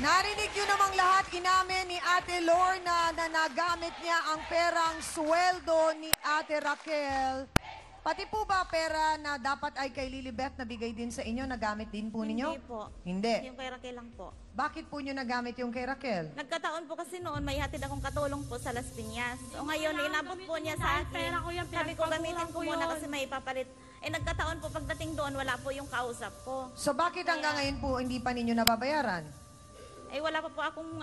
Narinig nyo namang lahat, inamin ni Ate Lorna na nagamit niya ang perang sweldo ni Ate Raquel. Pati po ba pera na dapat ay kay Lilibet na bigay din sa inyo, nagamit din po ninyo? Hindi po. Hindi. Yung kay Raquel lang po. Bakit po nyo nagamit yung kay Raquel? Nagkataon po kasi noon, may hatid akong katulong po sa Las Piñas. O ngayon, inabot po niya sa akin. Sabi ko, gamitin ko muna kasi may ipapalit. Eh, nagkataon po, pagdating doon, wala po yung kausap ko. So bakit hanggang ngayon po hindi pa ninyo nababayaran? Eh, wala pa po akong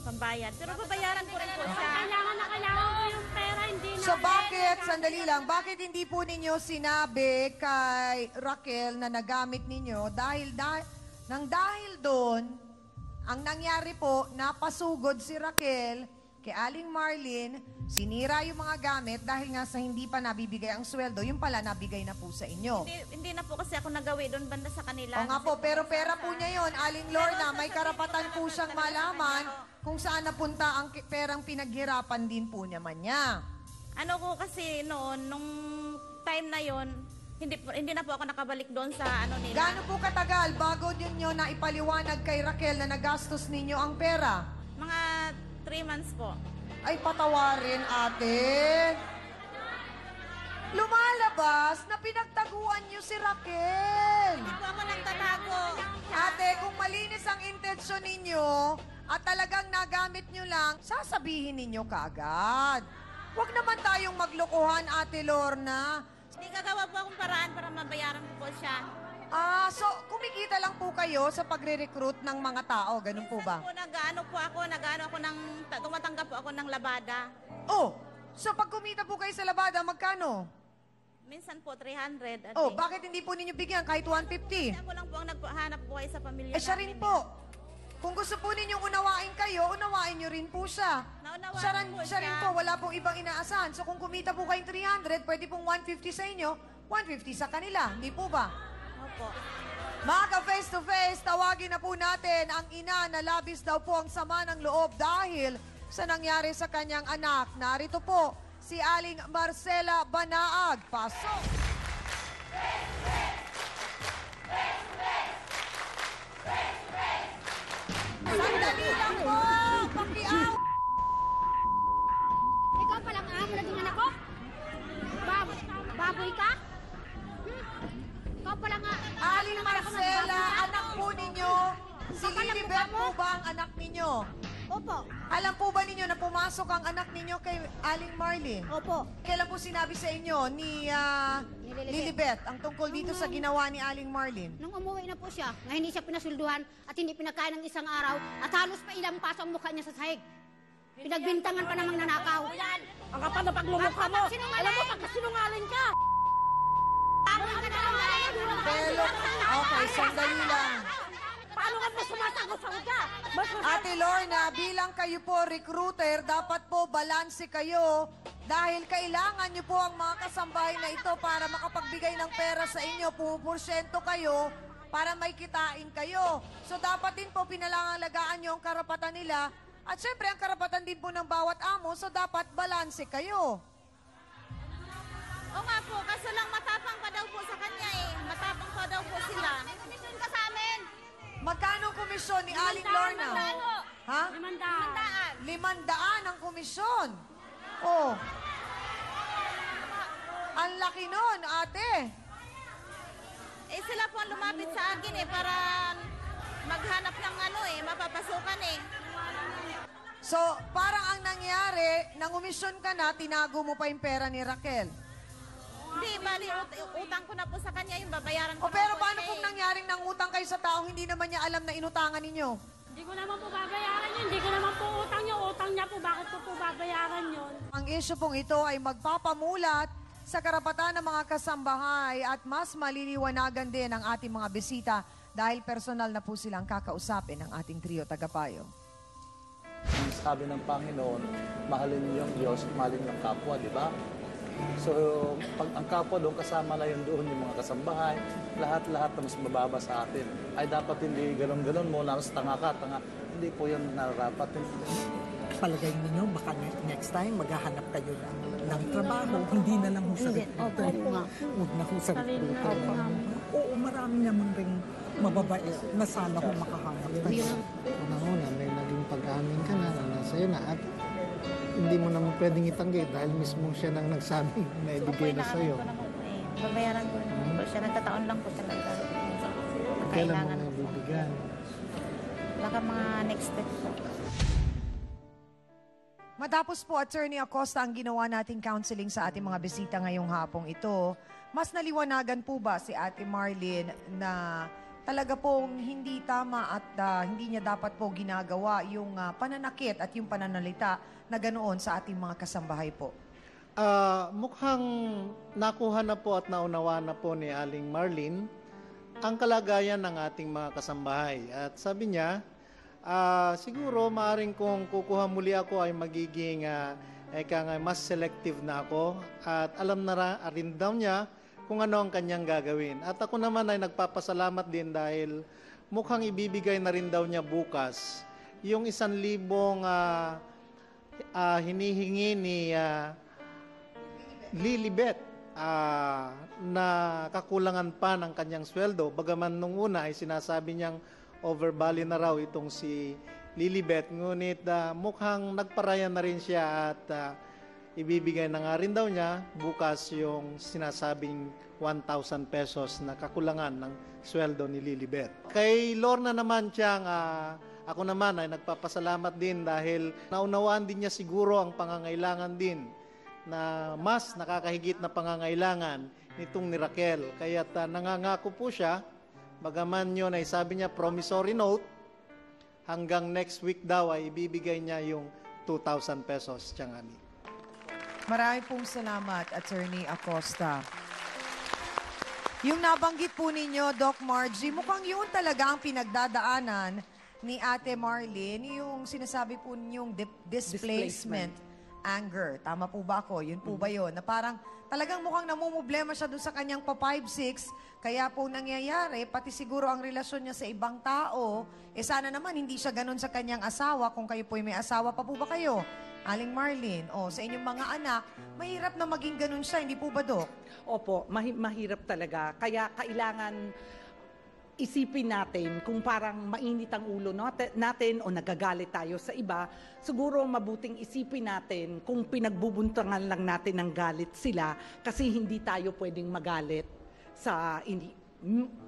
pambayad. Pero babayaran ko rin po siya. Kailangan ko yung pera, hindi na. So bakit, sandali lang, bakit hindi po ninyo sinabi kay Raquel na nagamit ninyo dahil doon, ang nangyari po, napasugod si Raquel kay Aling Marlene, sinira yung mga gamit dahil nga sa hindi pa nabibigay ang sweldo, yung pala nabigay na po sa inyo. Hindi na po kasi ako nagawi doon banda sa kanila. O nga po, pero pera po niya yon, Aling Lorna, may karapatan po siyang malaman kung saan napunta ang perang pinaghirapan din po naman niya. Ano ko kasi noon, nung time na yon, hindi na po ako nakabalik doon sa nila. Gaano po katagal bago nyo na ipaliwanag kay Raquel na nagastos ninyo ang pera? Mga 3 months po. Ay, patawarin, ate. Lumalabas na pinagtaguan nyo si Raquel. Hindi po ako nagtatago. Ate, kung malinis ang intensyon ninyo at talagang nagamit nyo lang, sasabihin ninyo kaagad. Huwag naman tayong maglokohan, Ate Lorna. Hindi gagawa po akong paraan para mabayaran ko po siya. So kumikita lang po kayo sa pagre-recruit ng mga tao, ganun po ba? Tumatanggap po ako ng labada. Oh, so pag kumita po kayo sa labada, magkano? Minsan po 300. Oh, bakit hindi po ninyo bigyan kahit 150? Ako lang po ang naghanap buhay sa pamilya Siya rin po. Kung gusto po ninyong unawain kayo, unawain nyo rin po siya. Naunawaan po Siya rin po, wala pong ibang inaasahan. So kung kumita po kayong 300, pwede pong 150 sa inyo, 150 sa kanila. Hindi po ba? Opo. Mga ka-face to face, tawagin na po natin ang ina na labis daw po ang sama ng loob dahil sa nangyari sa kanyang anak. Narito po si Aling Marcela Banaag. Pasok! Sandali lang po! Pakiaw! Ikaw palang amo naging anak ko? Baboy ka? Ikaw pala nga. Aling Marcela, anak po ninyo, si Lilibet po ba ang anak ninyo? Opo. Alam po ba ninyo na pumasok ang anak ninyo kay Aling Marlene? Opo. Kailan po sinabi sa inyo ni Lilibet ang tungkol dito sa ginawa ni Aling Marlene? Nung umuwi na po siya, nga hindi siya pinasulduhan at hindi pinakain ng isang araw at halos pa ilang paso ang mukha niya sa sahig. Pinagbintangan pa namang nanakaw. Ang kapal na paglumukha mo. Alam mo, pagkasinungaling ka. Pero, okay, sandali lang. Paano ka mo sumasagot sa uga? Ate Lorna, bilang kayo po recruiter, dapat po balanse kayo dahil kailangan nyo po ang mga kasambahay na ito para makapagbigay ng pera sa inyo. Pumuporsyento kayo para may kitain kayo. So dapat din po pinalangalagaan nyo ang karapatan nila at syempre ang karapatan din po ng bawat amo, so dapat balanse kayo. O nga po, kaso lang matapang pa daw po sa kanya eh. Matapang pa daw po sila. May komisyon ka sa amin. Magkano ang komisyon ni Aling Lorna? Ha? 500. 500 ang komisyon. Oh. Ang laki nun, ate. Eh sila po ang lumapit sa akin eh para maghanap ng mapapasukan eh. So, parang ang nangyari, nangumisyon ka na, tinago mo pa yung pera ni Raquel. Hindi, bali, utang ko na po sa kanya yung babayaran ko. O pero na po paano siya kung eh. nangyaring nangutang kayo sa taong hindi naman niya alam na inutangan ninyo? Hindi ko naman po babayaran yun. Hindi ko naman po utang yung utang niya po. Bakit ko po babayaran yun? Ang issue pong ito ay magpapamulat sa karapatan ng mga kasambahay at mas maliliwanagan din ang ating mga bisita dahil personal na po silang kakausapin ng ating trio tagapayo. Sabi ng Panginoon, mahalin niyo yung Diyos, mahalin yung kapwa, di ba? So, pag ang kapwa doon, kasama na yun doon yung mga kasambahay, lahat-lahat na mas mababa sa atin. Ay dapat hindi ganon-ganon mo, na mas tanga ka, tanga. Hindi po yan nararapat. Palagay ninyo, baka next time maghahanap kayo ng trabaho, hindi na lang ho sa recruiter. Huwag na ho sa recruiter. Oo, marami naman rin mababait na sana kung makahanap tayo. Una-una, may naging pag-amin ka na sa'yo na at hindi mo naman pwedeng itanggi dahil mismo siya nang nagsabing na ibigay na sa'yo. Ko naman po eh. Babayaran ko naman po siya. Nagkataon lang po talaga. Kailan mo Kailangan na po. ibibigyan? Baka mga next step po. Matapos po, Attorney Acosta, ang ginawa nating counseling sa ating mga bisita ngayong hapong ito, mas naliwanagan po ba si Ate Marlene na talaga pong hindi tama at hindi niya dapat po ginagawa yung pananakit at yung pananalita na ganoon sa ating mga kasambahay po? Mukhang nakuha na po at naunawa na po ni Aling Marlene ang kalagayan ng ating mga kasambahay. At sabi niya, siguro maaring kung kukuha muli ako ay magiging mas selective na ako at alam na rin daw niya kung ano ang kanyang gagawin. At ako naman ay nagpapasalamat din dahil mukhang ibibigay na rin daw niya bukas yung 1,000 hinihingi ni Lilibet na kakulangan pa ng kanyang sweldo. Bagaman nung una ay sinasabi niyang overvalue na raw itong si Lilibet. Ngunit mukhang nagparaya na rin siya at ibibigay na nga rin daw niya bukas yung sinasabing 1,000 pesos na kakulangan ng sweldo ni Lilibet. Kay Lorna naman siyang ako naman ay nagpapasalamat din dahil naunawaan din niya siguro ang pangangailangan din na mas nakakahigit na pangangailangan nitong ni Raquel. Kaya nangangako po siya, bagaman yun ay sabi niya promissory note, hanggang next week daw ay ibibigay niya yung 2,000 pesos tiyangani. Marami pong salamat, Attorney Acosta. Yung nabanggit po ninyo, Doc Margie, mukhang yun talaga ang pinagdadaanan ni Ate Marlene, yung sinasabi po ninyong displacement anger. Tama po ba ako? Yun po ba yun? Na parang talagang mukhang namumblema siya doon sa kanyang pa 5'6", kaya po nangyayari, pati siguro ang relasyon niya sa ibang tao, sana naman hindi siya ganun sa kanyang asawa, kung kayo po may asawa pa po ba kayo? Aling Marlene, sa inyong mga anak, mahirap na maging ganun siya, hindi po ba, Dok? Opo, mahirap talaga. Kaya kailangan isipin natin kung parang mainit ang ulo natin o nagagalit tayo sa iba, siguro mabuting isipin natin kung pinagbubuntangan lang natin ng galit sila kasi hindi tayo pwedeng magalit sa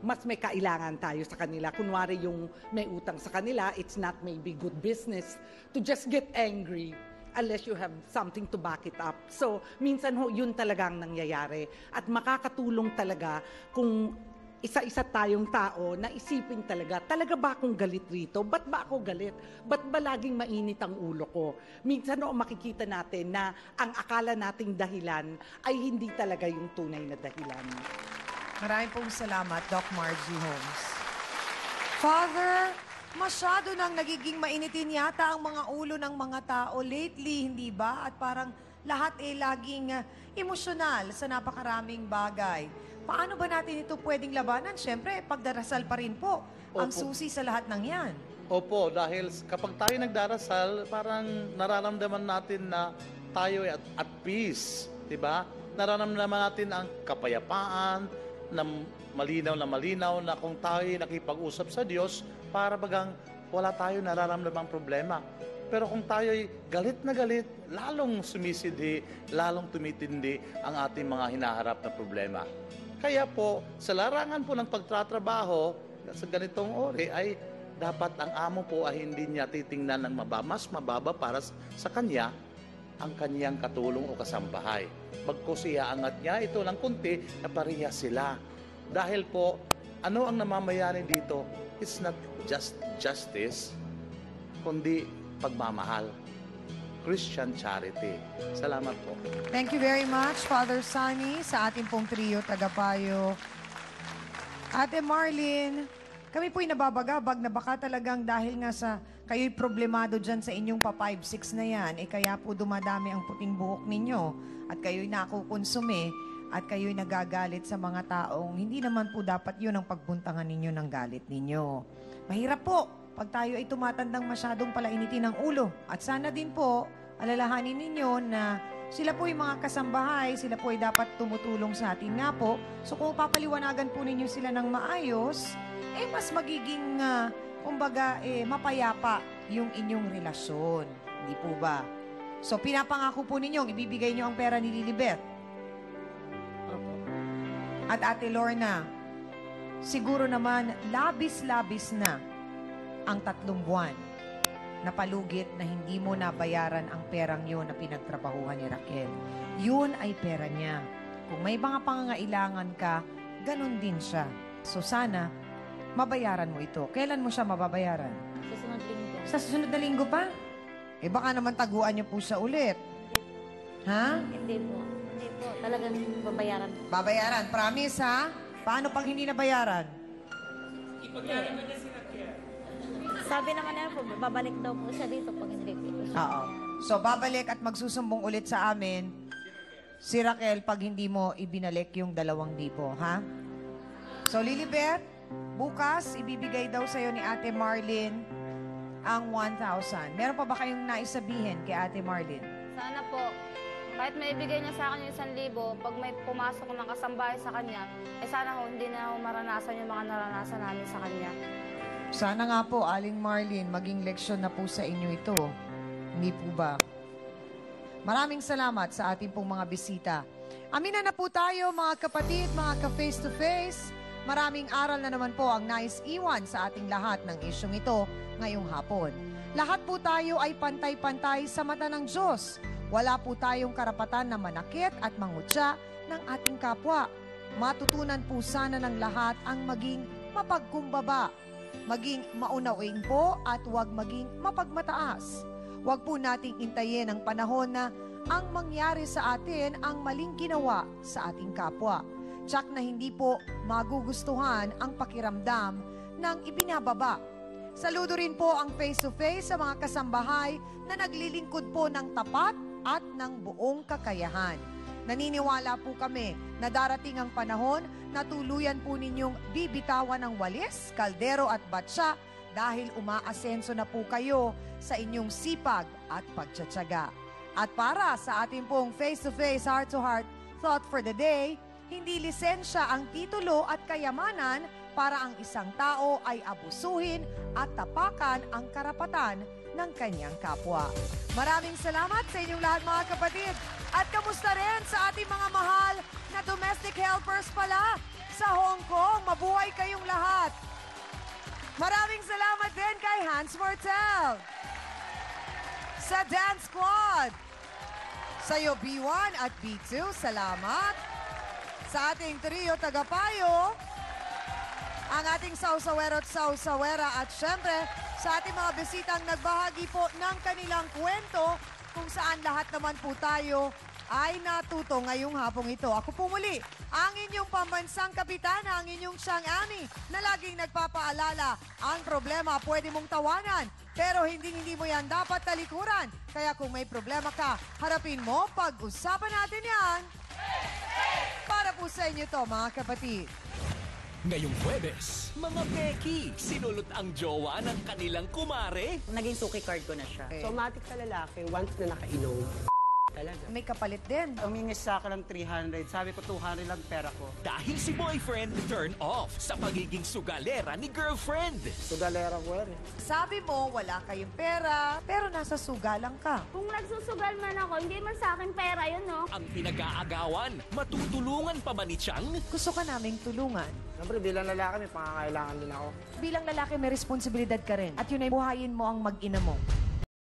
mas may kailangan tayo sa kanila. Kunwari yung may utang sa kanila, it's not maybe good business to just get angry unless you have something to back it up. So, minsan yun talagang nangyayari. At makakatulong talaga kung isa-isa tayong tao na isipin talaga ba akong galit rito? Ba't ba ako galit? Ba't ba laging mainit ang ulo ko? Minsan makikita natin na ang akala nating dahilan ay hindi talaga yung tunay na dahilan. Maraming pong salamat, Doc Margie Holmes. Father, masyado nang nagiging mainitin yata ang mga ulo ng mga tao lately, hindi ba? At parang lahat laging emosyonal sa napakaraming bagay. Paano ba natin ito pwedeng labanan? Siyempre, pagdarasal pa rin po ang susi sa lahat ng yan. Opo, dahil kapag tayo nagdarasal, parang nararamdaman natin na tayo ay at peace, di ba? Nararamdaman natin ang kapayapaan, na malinaw na kung tayo nakipag-usap sa Diyos, para bagang wala tayo nararamdamang problema. Pero kung tayo ay galit na galit, lalong sumisidhi, lalong tumitindi ang ating mga hinaharap na problema. Kaya po, sa larangan po ng pagtatrabaho sa ganitong ori ay dapat ang amo po ay hindi niya titingnan ng mas mababa para sa kanya ang kanyang katulong o kasambahay. Bagkus iaangat niya ito ng kunti na pareha sila. Dahil po, ano ang namamayani dito? It's not just justice, kundi pagmamahal. Christian charity. Salamat po. Thank you very much, Father Sunny, sa ating pong trio tagapayo. Ate Marlene, kami po'y nababagabag na baka talagang dahil nga sa kayo'y problemado dyan sa inyong pa 5'6" na yan, kaya po dumadami ang puting buhok ninyo at kayo'y nakukonsume at kayo'y nagagalit sa mga taong hindi naman po dapat yun ang pagbuntangan ninyo ng galit ninyo. Mahirap po pag tayo ay tumatandang masyadong palainitin ng ulo. At sana din po, alalahanin ninyo na Sila po yung mga kasambahay, sila po ay dapat tumutulong sa atin nga po. So kung papaliwanagan po ninyo sila ng maayos, mas magiging, kumbaga, mapayapa yung inyong relasyon. Hindi po ba? So pinapangako po ninyo, ibibigay nyo ang pera ni Lilibet. At Ate Lorna, siguro naman labis-labis na ang 3 buwan na palugit na hindi mo nabayaran ang perang yun na pinagtrabahuhan ni Raquel. Yun ay pera niya. Kung may mga pangangailangan ka, ganun din siya. So sana, mabayaran mo ito. Kailan mo siya mababayaran? Susunod linggo. Sa susunod na linggo pa? Baka naman taguan niyo po siya ulit. Ha? Hindi po. Hindi po. Talagang babayaran. Babayaran. Promise, ha? Paano pag hindi nabayaran? Sabi naman niya po, babalik daw po siya dito pag hindi po. Oo. So, babalik at magsusumbong ulit sa amin si Raquel pag hindi mo ibinalik yung 2,000, ha? So, Lilibet, bukas, ibibigay daw sa'yo ni Ate Marlene ang 1,000. Meron pa ba kayong naisabihin kay Ate Marlene? Sana po, kahit may ibigay niya sa akin yung 1,000, pag may pumasok ng kasambahay sa kanya, sana ho, hindi na ho maranasan yung mga naranasan namin sa kanya. Sana nga po, Aling Marlene, maging leksyon na po sa inyo ito. Hindi po ba? Maraming salamat sa ating pong mga bisita. Amina na po tayo, mga kapatid, mga ka-face-to-face. Maraming aral na naman po ang nais iwan sa ating lahat ng isyong ito ngayong hapon. Lahat po tayo ay pantay-pantay sa mata ng Diyos. Wala po tayong karapatan na manakit at mangutya ng ating kapwa. Matutunan po sana ng lahat ang maging mapagkumbaba, maging maunawain po at huwag maging mapagmataas. Huwag po nating intayin ang panahon na ang mangyari sa atin ang maling ginawa sa ating kapwa. Tsak na hindi po magugustuhan ang pakiramdam ng ibinababa. Saludo rin po ang face-to-face sa mga kasambahay na naglilingkod po ng tapat at ng buong kakayahan. Naniniwala po kami na darating ang panahon na tuluyan po ninyong bibitawan ng walis, kaldero at batsa dahil umaasenso na po kayo sa inyong sipag at pagtsatsaga. At para sa ating pong face-to-face, heart-to-heart thought for the day, hindi lisensya ang titulo at kayamanan para ang isang tao ay abusuhin at tapakan ang karapatan ng kanyang kapwa. Maraming salamat sa inyong lahat, mga kapatid. At kamusta rin sa ating mga mahal na domestic helpers pala sa Hong Kong. Mabuhay kayong lahat. Maraming salamat din kay Hans Martel, sa Dance Squad, sa iyo B1 at B2, salamat. Sa ating trio tagapayo, ang ating sausawero at sausawera at syempre sa ating mga bisitang nagbahagi po ng kanilang kwento kung saan lahat naman po tayo ay natuto ngayong hapong ito. Ako po muli, ang inyong pambansang kapitana, ang inyong Siyang Ami, na laging nagpapaalala, ang problema pwede mong tawanan, pero hindi mo yan dapat talikuran. Kaya kung may problema ka, harapin mo, pag-usapan natin yan. Para po sa inyo to, mga kapatid. Ngayong Huwebes, mga Becky, sinulot ang jowa ng kanilang kumare. Naging suki card ko na siya. So, matik sa lalaki, once na nakainom, talaga. May kapalit din. Umingis sa akin ng 300. Sabi ko, 200 lang pera ko. Dahil si boyfriend turn off sa pagiging sugalera ni girlfriend. Sugalera ko yan eh. Sabi mo, wala kayong pera, pero nasa sugalang ka. Kung nagsusugal man ako, hindi man sa akin pera yun, no? Ang pinag-aagawan, matutulungan pa ba ni Chang? Gusto ka naming tulungan. Siyempre, bilang lalaki, may pangangailangan din ako. Bilang lalaki, may responsibilidad ka rin. At yun ay buhayin mo ang mag-ina mo.